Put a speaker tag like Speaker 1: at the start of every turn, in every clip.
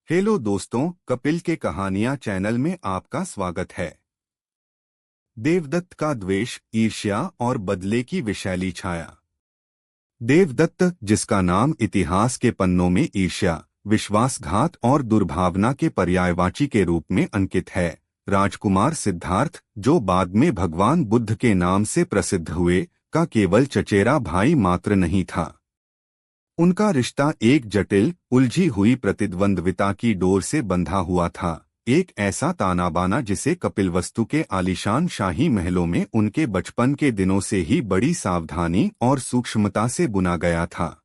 Speaker 1: Hello दोस्तों, कपिल के कहानियां चैनल में आपका स्वागत है। देवदत्त का द्वेष, ईर्ष्या और बदले की विषैली छाया। देवदत्त, जिसका नाम इतिहास के पन्नों में ईर्ष्या, विश्वासघात और दुर्भावना के पर्यायवाची के रूप में अंकित है, राजकुमार सिद्धार्थ, जो बाद में भगवान बुद्ध के नाम से प्रसिद्ध हुए, का केवल चचेरा भाई मात्र नहीं था। उनका रिश्ता एक जटिल, उलझी हुई प्रतिद्वंद्विता की डोर से बंधा हुआ था। एक ऐसा तानाबाना जिसे कपिलवस्तु के आलीशान शाही महलों में उनके बचपन के दिनों से ही बड़ी सावधानी और सूक्ष्मता से बुना गया था।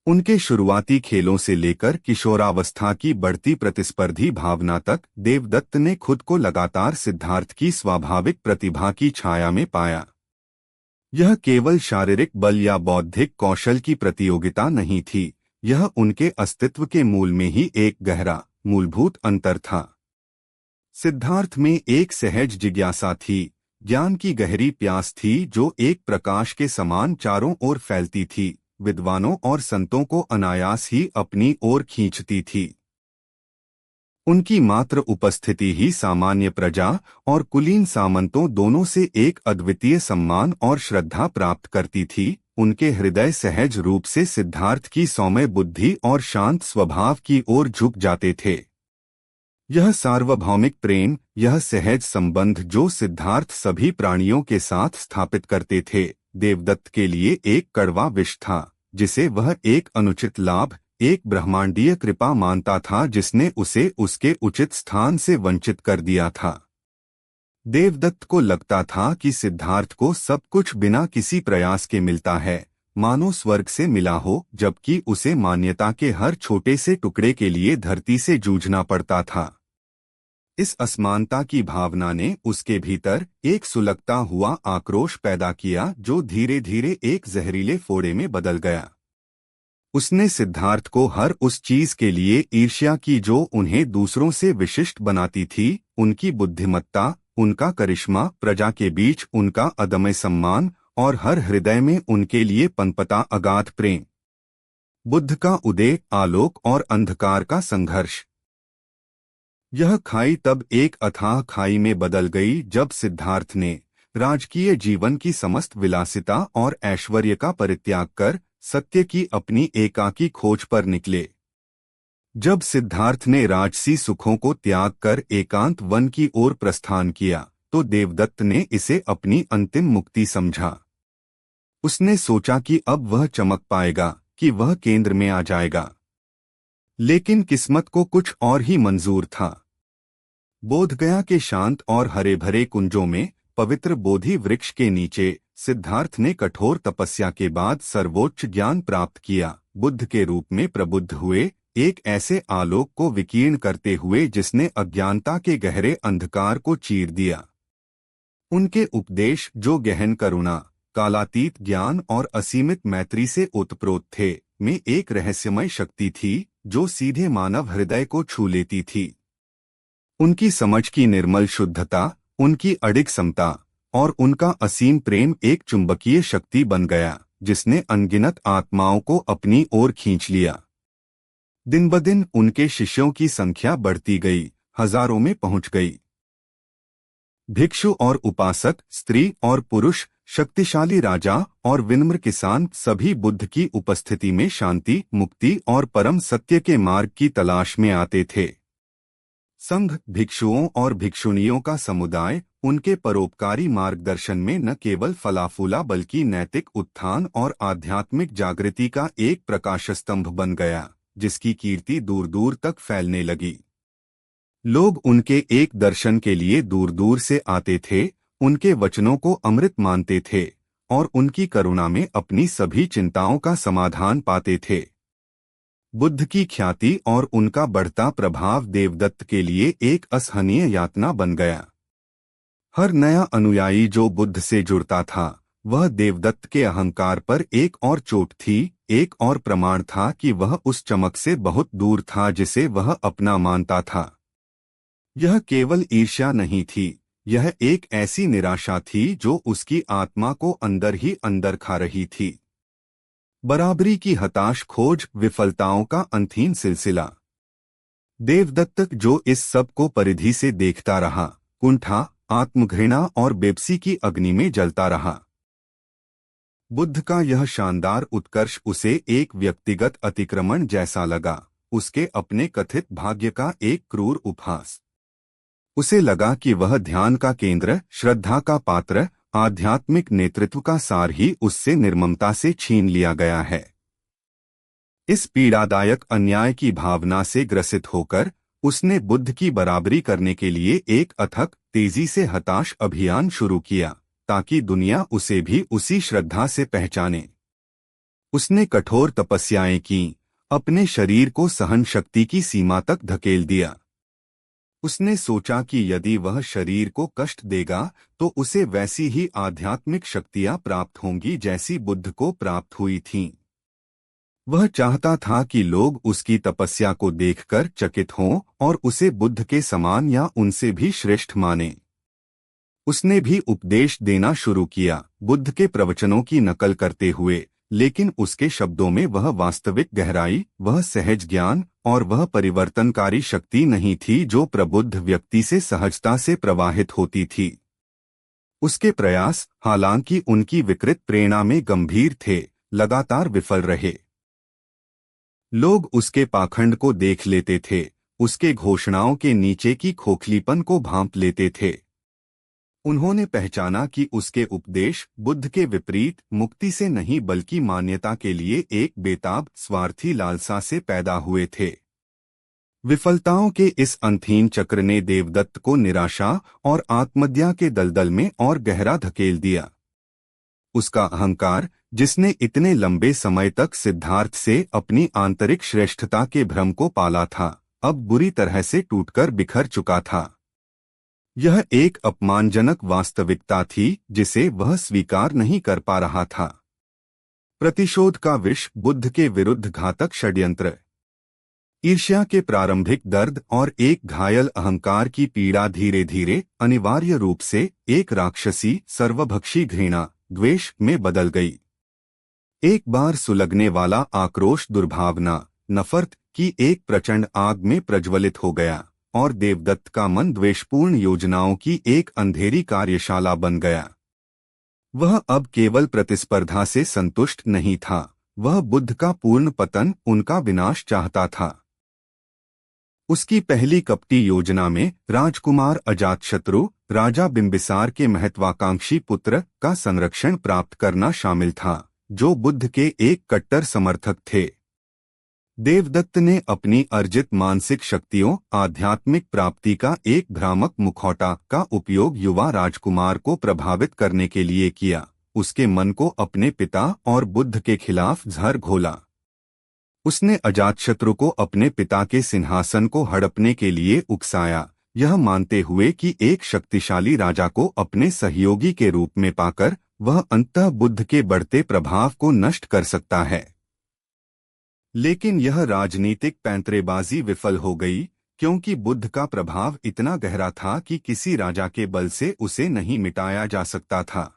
Speaker 1: उनके शुरुआती खेलों से लेकर किशोरावस्था की बढ़ती प्रतिस्पर्धी भावना तक, देवदत्त ने खुद को लगातार सिद्धार्थ की स्वाभाविक प्रतिभा की छाया में पाया। यह केवल शारीरिक बल या बौद्धिक कौशल की प्रतियोगिता नहीं थी, यह उनके अस्तित्व के मूल में ही एक गहरा, मूलभूत अंतर था। सिद्धार्थ में एक सहज जिज्ञासा थी, ज्ञान की गहरी प्यास थी जो एक प्रकाश के समान चारों ओर फैलती थी, विद्वानों और संतों को अनायास ही अपनी ओर खींचती थी। उनकी मात्र उपस्थिति ही सामान्य प्रजा और कुलीन सामंतों दोनों से एक अद्वितीय सम्मान और श्रद्धा प्राप्त करती थी। उनके हृदय सहज रूप से सिद्धार्थ की सौम्य बुद्धि और शांत स्वभाव की ओर झुक जाते थे। यह सार्वभौमिक प्रेम, यह सहज संबंध जो सिद्धार्थ सभी प्राणियों के साथ स्थापित करते थे, देवदत्त के लिए एक कड़वा विष था, जिसे वह एक अनुचित लाभ, एक ब्रह्मांडीय कृपा मानता था जिसने उसे उसके उचित स्थान से वंचित कर दिया था। देवदत्त को लगता था कि सिद्धार्थ को सब कुछ बिना किसी प्रयास के मिलता है, मानो स्वर्ग से मिला हो, जबकि उसे मान्यता के हर छोटे से टुकड़े के लिए धरती से जूझना पड़ता था। इस असमानता की भावना ने उसके भीतर एक सुलगता हुआ आक्रोश पैदा किया जो धीरे धीरे एक जहरीले फोड़े में बदल गया। उसने सिद्धार्थ को हर उस चीज के लिए ईर्ष्या की जो उन्हें दूसरों से विशिष्ट बनाती थी, उनकी बुद्धिमत्ता, उनका करिश्मा, प्रजा के बीच उनका अदम्य सम्मान और हर हृदय में उनके लिए पनपता अगाध प्रेम। बुद्ध का उदय, आलोक और अंधकार का संघर्ष। यह खाई तब एक अथाह खाई में बदल गई जब सिद्धार्थ ने राजकीय जीवन की समस्त विलासिता और ऐश्वर्य का परित्याग कर सत्य की अपनी एकाकी खोज पर निकले। जब सिद्धार्थ ने राजसी सुखों को त्याग कर एकांत वन की ओर प्रस्थान किया, तो देवदत्त ने इसे अपनी अंतिम मुक्ति समझा। उसने सोचा कि अब वह चमक पाएगा, कि वह केंद्र में आ जाएगा। लेकिन किस्मत को कुछ और ही मंजूर था। बोधगया के शांत और हरे भरे कुंजों में, पवित्र बोधि वृक्ष के नीचे, सिद्धार्थ ने कठोर तपस्या के बाद सर्वोच्च ज्ञान प्राप्त किया, बुद्ध के रूप में प्रबुद्ध हुए, एक ऐसे आलोक को विकीर्ण करते हुए जिसने अज्ञानता के गहरे अंधकार को चीर दिया। उनके उपदेश, जो गहन करुणा, कालातीत ज्ञान और असीमित मैत्री से ओतप्रोत थे, में एक रहस्यमय शक्ति थी जो सीधे मानव हृदय को छू लेती थी। उनकी समझ की निर्मल शुद्धता, उनकी अडिग समता और उनका असीम प्रेम एक चुंबकीय शक्ति बन गया, जिसने अनगिनत आत्माओं को अपनी ओर खींच लिया। दिन ब दिन उनके शिष्यों की संख्या बढ़ती गई, हजारों में पहुंच गई। भिक्षु और उपासक, स्त्री और पुरुष, शक्तिशाली राजा और विनम्र किसान, सभी बुद्ध की उपस्थिति में शांति, मुक्ति और परम सत्य के मार्ग की तलाश में आते थे। संघ, भिक्षुओं और भिक्षुणियों का समुदाय, उनके परोपकारी मार्गदर्शन में न केवल फलाफूला बल्कि नैतिक उत्थान और आध्यात्मिक जागृति का एक प्रकाशस्तंभ बन गया, जिसकी कीर्ति दूर दूर तक फैलने लगी। लोग उनके एक दर्शन के लिए दूर दूर से आते थे, उनके वचनों को अमृत मानते थे और उनकी करुणा में अपनी सभी चिंताओं का समाधान पाते थे। बुद्ध की ख्याति और उनका बढ़ता प्रभाव देवदत्त के लिए एक असहनीय यातना बन गया। हर नया अनुयायी जो बुद्ध से जुड़ता था, वह देवदत्त के अहंकार पर एक और चोट थी, एक और प्रमाण था कि वह उस चमक से बहुत दूर था जिसे वह अपना मानता था। यह केवल ईर्ष्या नहीं थी, यह एक ऐसी निराशा थी जो उसकी आत्मा को अंदर ही अंदर खा रही थी। बराबरी की हताश खोज, विफलताओं का अंतहीन सिलसिला। देवदत्त जो इस सब को परिधि से देखता रहा, कुंठा, आत्मघृणा और बेबसी की अग्नि में जलता रहा। बुद्ध का यह शानदार उत्कर्ष उसे एक व्यक्तिगत अतिक्रमण जैसा लगा, उसके अपने कथित भाग्य का एक क्रूर उपहास। उसे लगा कि वह ध्यान का केंद्र, श्रद्धा का पात्र, आध्यात्मिक नेतृत्व का सार ही उससे निर्ममता से छीन लिया गया है। इस पीड़ादायक अन्याय की भावना से ग्रसित होकर उसने बुद्ध की बराबरी करने के लिए एक अथक, तेजी से हताश अभियान शुरू किया, ताकि दुनिया उसे भी उसी श्रद्धा से पहचाने। उसने कठोर तपस्याएं की, अपने शरीर को सहन शक्ति की सीमा तक धकेल दिया। उसने सोचा कि यदि वह शरीर को कष्ट देगा तो उसे वैसी ही आध्यात्मिक शक्तियां प्राप्त होंगी जैसी बुद्ध को प्राप्त हुई थीं। वह चाहता था कि लोग उसकी तपस्या को देखकर चकित हों और उसे बुद्ध के समान या उनसे भी श्रेष्ठ मानें। उसने भी उपदेश देना शुरू किया, बुद्ध के प्रवचनों की नकल करते हुए, लेकिन उसके शब्दों में वह वास्तविक गहराई, वह सहज ज्ञान और वह परिवर्तनकारी शक्ति नहीं थी जो प्रबुद्ध व्यक्ति से सहजता से प्रवाहित होती थी। उसके प्रयास, हालांकि उनकी विकृत प्रेरणा में गंभीर थे, लगातार विफल रहे। लोग उसके पाखंड को देख लेते थे, उसके घोषणाओं के नीचे की खोखलीपन को भांप लेते थे। उन्होंने पहचाना कि उसके उपदेश बुद्ध के विपरीत मुक्ति से नहीं बल्कि मान्यता के लिए एक बेताब, स्वार्थी लालसा से पैदा हुए थे। विफलताओं के इस अंतहीन चक्र ने देवदत्त को निराशा और आत्महत्या के दलदल में और गहरा धकेल दिया। उसका अहंकार, जिसने इतने लंबे समय तक सिद्धार्थ से अपनी आंतरिक श्रेष्ठता के भ्रम को पाला था, अब बुरी तरह से टूटकर बिखर चुका था। यह एक अपमानजनक वास्तविकता थी जिसे वह स्वीकार नहीं कर पा रहा था। प्रतिशोध का विष, बुद्ध के विरुद्ध घातक षड्यंत्र, ईर्ष्या के प्रारंभिक दर्द और एक घायल अहंकार की पीड़ा धीरे धीरे अनिवार्य रूप से एक राक्षसी, सर्वभक्षी घृणा, द्वेष में बदल गई। एक बार सुलगने वाला आक्रोश दुर्भावना, नफरत की एक प्रचंड आग में प्रज्वलित हो गया और देवदत्त का मन द्वेषपूर्ण योजनाओं की एक अंधेरी कार्यशाला बन गया। वह अब केवल प्रतिस्पर्धा से संतुष्ट नहीं था, वह बुद्ध का पूर्ण पतन, उनका विनाश चाहता था। उसकी पहली कपटी योजना में राजकुमार अजातशत्रु, राजा बिंबिसार के महत्वाकांक्षी पुत्र का संरक्षण प्राप्त करना शामिल था, जो बुद्ध के एक कट्टर समर्थक थे। देवदत्त ने अपनी अर्जित मानसिक शक्तियों, आध्यात्मिक प्राप्ति का एक भ्रामक मुखौटा का उपयोग युवा राजकुमार को प्रभावित करने के लिए किया, उसके मन को अपने पिता और बुद्ध के खिलाफ झर घोला। उसने अजातशत्रु को अपने पिता के सिंहासन को हड़पने के लिए उकसाया, यह मानते हुए कि एक शक्तिशाली राजा को अपने सहयोगी के रूप में पाकर वह अंततः बुद्ध के बढ़ते प्रभाव को नष्ट कर सकता है। लेकिन यह राजनीतिक पैंतरेबाजी विफल हो गई, क्योंकि बुद्ध का प्रभाव इतना गहरा था कि किसी राजा के बल से उसे नहीं मिटाया जा सकता था।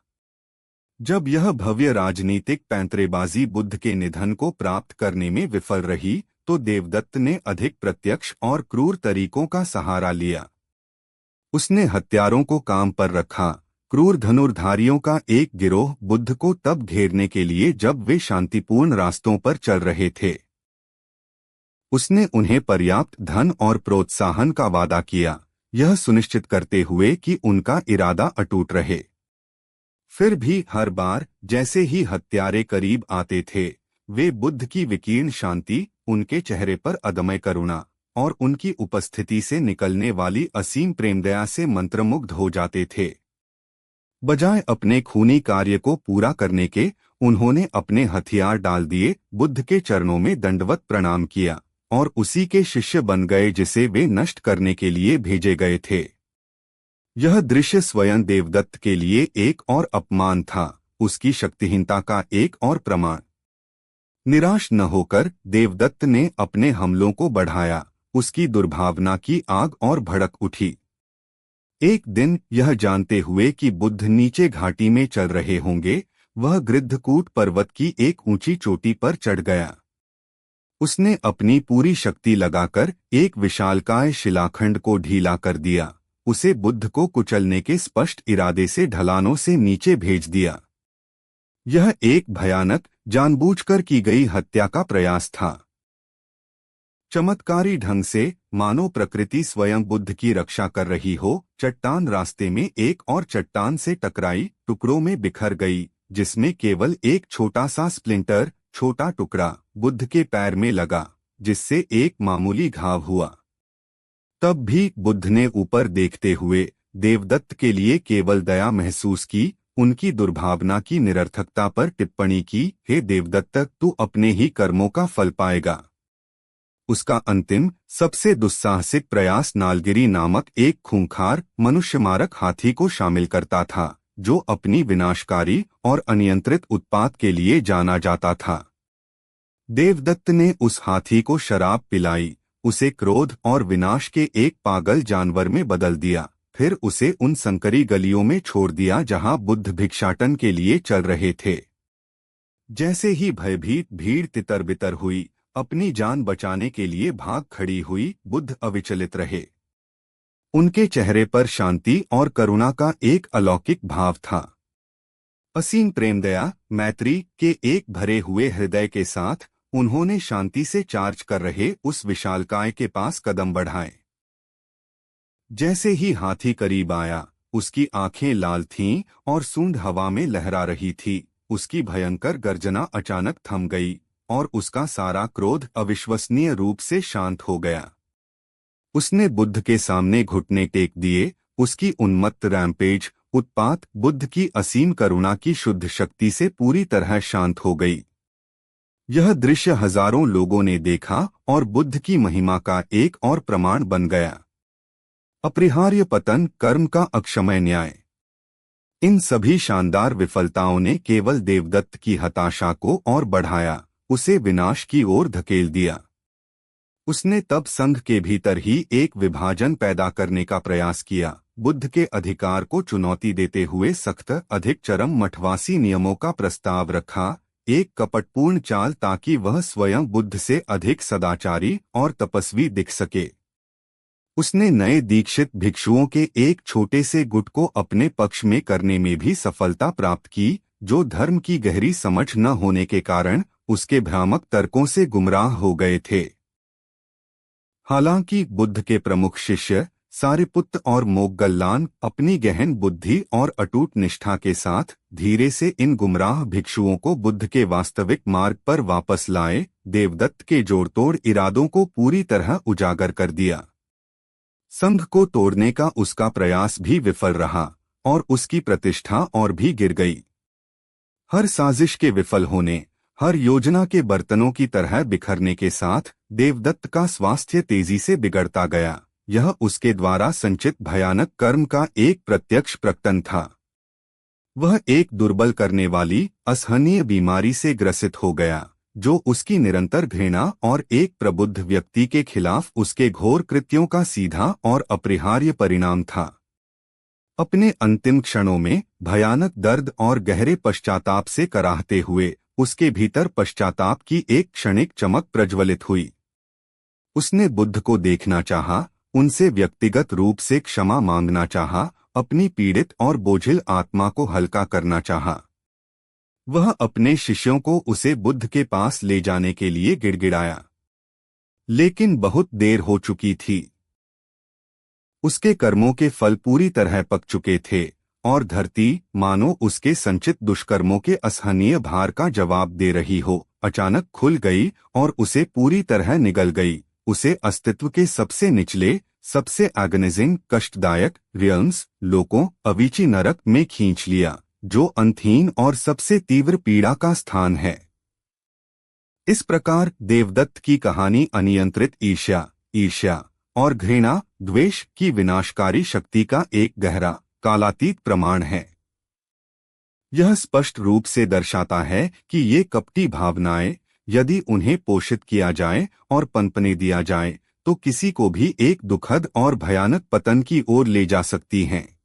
Speaker 1: जब यह भव्य राजनीतिक पैंतरेबाजी बुद्ध के निधन को प्राप्त करने में विफल रही, तो देवदत्त ने अधिक प्रत्यक्ष और क्रूर तरीकों का सहारा लिया। उसने हत्यारों को काम पर रखा, क्रूर धनुर्धारियों का एक गिरोह बुद्ध को तब घेरने के लिए जब वे शांतिपूर्ण रास्तों पर चल रहे थे। उसने उन्हें पर्याप्त धन और प्रोत्साहन का वादा किया, यह सुनिश्चित करते हुए कि उनका इरादा अटूट रहे। फिर भी हर बार जैसे ही हत्यारे करीब आते थे, वे बुद्ध की विकीर्ण शांति, उनके चेहरे पर अदम्य करुणा और उनकी उपस्थिति से निकलने वाली असीम प्रेमदया से मंत्रमुग्ध हो जाते थे। बजाय अपने खूनी कार्य को पूरा करने के, उन्होंने अपने हथियार डाल दिए, बुद्ध के चरणों में दंडवत प्रणाम किया और उसी के शिष्य बन गए जिसे वे नष्ट करने के लिए भेजे गए थे। यह दृश्य स्वयं देवदत्त के लिए एक और अपमान था, उसकी शक्तिहीनता का एक और प्रमाण। निराश न होकर देवदत्त ने अपने हमलों को बढ़ाया, उसकी दुर्भावना की आग और भड़क उठी। एक दिन यह जानते हुए कि बुद्ध नीचे घाटी में चल रहे होंगे, वह गृद्धकूट पर्वत की एक ऊंची चोटी पर चढ़ गया। उसने अपनी पूरी शक्ति लगाकर एक विशालकाय शिलाखंड को ढीला कर दिया। उसे बुद्ध को कुचलने के स्पष्ट इरादे से ढलानों से नीचे भेज दिया। यह एक भयानक, जानबूझकर की गई हत्या का प्रयास था। चमत्कारी ढंग से, मानो प्रकृति स्वयं बुद्ध की रक्षा कर रही हो, चट्टान रास्ते में एक और चट्टान से टकराई, टुकड़ों में बिखर गई, जिसमें केवल एक छोटा सा स्प्लिंटर, छोटा टुकड़ा, बुद्ध के पैर में लगा, जिससे एक मामूली घाव हुआ। तब भी बुद्ध ने ऊपर देखते हुए देवदत्त के लिए केवल दया महसूस की, उनकी दुर्भावना की निरर्थकता पर टिप्पणी की, हे देवदत्त, तू अपने ही कर्मों का फल पाएगा। उसका अंतिम, सबसे दुस्साहसिक प्रयास नालगिरी नामक एक खूंखार, मनुष्यमारक हाथी को शामिल करता था, जो अपनी विनाशकारी और अनियंत्रित उत्पात के लिए जाना जाता था। देवदत्त ने उस हाथी को शराब पिलाई, उसे क्रोध और विनाश के एक पागल जानवर में बदल दिया, फिर उसे उन संकरी गलियों में छोड़ दिया जहां बुद्ध भिक्षाटन के लिए चल रहे थे। जैसे ही भयभीत भीड़ तितर-बितर हुई, अपनी जान बचाने के लिए भाग खड़ी हुई, बुद्ध अविचलित रहे। उनके चेहरे पर शांति और करुणा का एक अलौकिक भाव था। असीम प्रेम, दया, मैत्री के एक भरे हुए हृदय के साथ उन्होंने शांति से चार्ज कर रहे उस विशालकाय के पास कदम बढ़ाए। जैसे ही हाथी करीब आया, उसकी आंखें लाल थीं और सूंड हवा में लहरा रही थी। उसकी भयंकर गर्जना अचानक थम गई और उसका सारा क्रोध अविश्वसनीय रूप से शांत हो गया। उसने बुद्ध के सामने घुटने टेक दिए। उसकी उन्मत्त रैम्पेज, उत्पात, बुद्ध की असीम करुणा की शुद्ध शक्ति से पूरी तरह शांत हो गई। यह दृश्य हजारों लोगों ने देखा और बुद्ध की महिमा का एक और प्रमाण बन गया। अपरिहार्य पतन, कर्म का अक्षमय न्याय। इन सभी शानदार विफलताओं ने केवल देवदत्त की हताशा को और बढ़ाया, उसे विनाश की ओर धकेल दिया। उसने तब संघ के भीतर ही एक विभाजन पैदा करने का प्रयास किया, बुद्ध के अधिकार को चुनौती देते हुए सख्त, अधिक चरम मठवासी नियमों का प्रस्ताव रखा, एक कपटपूर्ण चाल ताकि वह स्वयं बुद्ध से अधिक सदाचारी और तपस्वी दिख सके। उसने नए दीक्षित भिक्षुओं के एक छोटे से गुट को अपने पक्ष में करने में भी सफलता प्राप्त की, जो धर्म की गहरी समझ न होने के कारण उसके भ्रामक तर्कों से गुमराह हो गए थे। हालांकि बुद्ध के प्रमुख शिष्य सारिपुत्त और मोग्गल्लान अपनी गहन बुद्धि और अटूट निष्ठा के साथ धीरे से इन गुमराह भिक्षुओं को बुद्ध के वास्तविक मार्ग पर वापस लाए, देवदत्त के जोड़तोड़ इरादों को पूरी तरह उजागर कर दिया। संघ को तोड़ने का उसका प्रयास भी विफल रहा और उसकी प्रतिष्ठा और भी गिर गई। हर साजिश के विफल होने, हर योजना के बर्तनों की तरह बिखरने के साथ देवदत्त का स्वास्थ्य तेजी से बिगड़ता गया। यह उसके द्वारा संचित भयानक कर्म का एक प्रत्यक्ष प्रकटन था। वह एक दुर्बल करने वाली, असहनीय बीमारी से ग्रसित हो गया, जो उसकी निरंतर घृणा और एक प्रबुद्ध व्यक्ति के खिलाफ उसके घोर कृत्यों का सीधा और अपरिहार्य परिणाम था। अपने अंतिम क्षणों में भयानक दर्द और गहरे पश्चाताप से कराहते हुए उसके भीतर पश्चाताप की एक क्षणिक चमक प्रज्वलित हुई। उसने बुद्ध को देखना चाहा, उनसे व्यक्तिगत रूप से क्षमा मांगना चाहा, अपनी पीड़ित और बोझिल आत्मा को हल्का करना चाहा। वह अपने शिष्यों को उसे बुद्ध के पास ले जाने के लिए गिड़गिड़ाया, लेकिन बहुत देर हो चुकी थी। उसके कर्मों के फल पूरी तरह पक चुके थे और धरती, मानो उसके संचित दुष्कर्मों के असहनीय भार का जवाब दे रही हो, अचानक खुल गई और उसे पूरी तरह निगल गई। उसे अस्तित्व के सबसे निचले, सबसे एगोनाइजिंग, कष्टदायक रियल्म्स, लोकों, अविची नरक में खींच लिया, जो अंतहीन और सबसे तीव्र पीड़ा का स्थान है। इस प्रकार देवदत्त की कहानी अनियंत्रित ईर्ष्या और घृणा, द्वेष की विनाशकारी शक्ति का एक गहरा, कालातीत प्रमाण है। यह स्पष्ट रूप से दर्शाता है कि ये कपटी भावनाएं, यदि उन्हें पोषित किया जाए और पनपने दिया जाए, तो किसी को भी एक दुखद और भयानक पतन की ओर ले जा सकती हैं।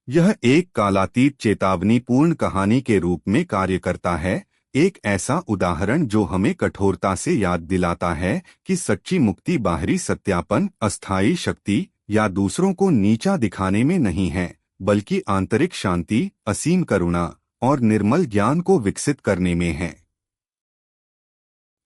Speaker 1: यह एक कालातीत चेतावनीपूर्ण कहानी के रूप में कार्य करता है, एक ऐसा उदाहरण जो हमें कठोरता से याद दिलाता है कि सच्ची मुक्ति बाहरी सत्यापन, अस्थायी शक्ति या दूसरों को नीचा दिखाने में नहीं है, बल्कि आंतरिक शांति, असीम करुणा और निर्मल ज्ञान को विकसित करने में है।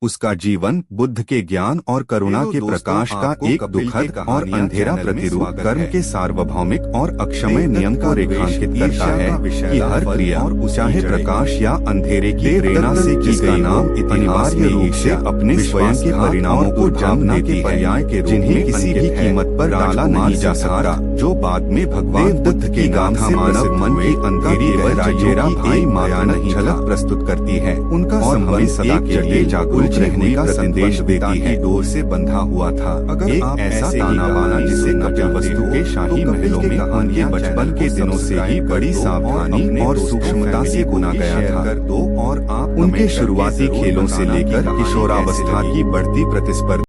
Speaker 1: उसका जीवन बुद्ध के ज्ञान और करुणा के प्रकाश का एक दुखद और अंधेरा प्रतिरूप, कर्म के सार्वभौमिक और अक्षमय नियम को रेखांकित करता है कि हर क्रिया, चाहे प्रकाश या अंधेरे की प्रेरणा से की गई नाम अनिवार्य रूप से अपने स्वयं के परिणामों को जानना के पर्याय के जिन्हें किसी भी कीमत पर डाला नहीं जा सकता, जो बाद में भगवान बुद्ध की गाथा मानव मन की अंधेरी गहराइयों की एक भयानक झलक प्रस्तुत करती है। उनका संबंध सदा के लिए जागरूक रहने का संदेश देता है, डोर से बंधा हुआ था। अगर एक ऐसा ताना बाना जिसे कपिल वस्तु के शाही महलों में उनके बचपन के दिनों से ही बड़ी सावधानी और सूक्ष्मता से बुना गया था, और आप उनके शुरुआती खेलों से लेकर किशोरावस्था की बढ़ती प्रतिस्पर्धा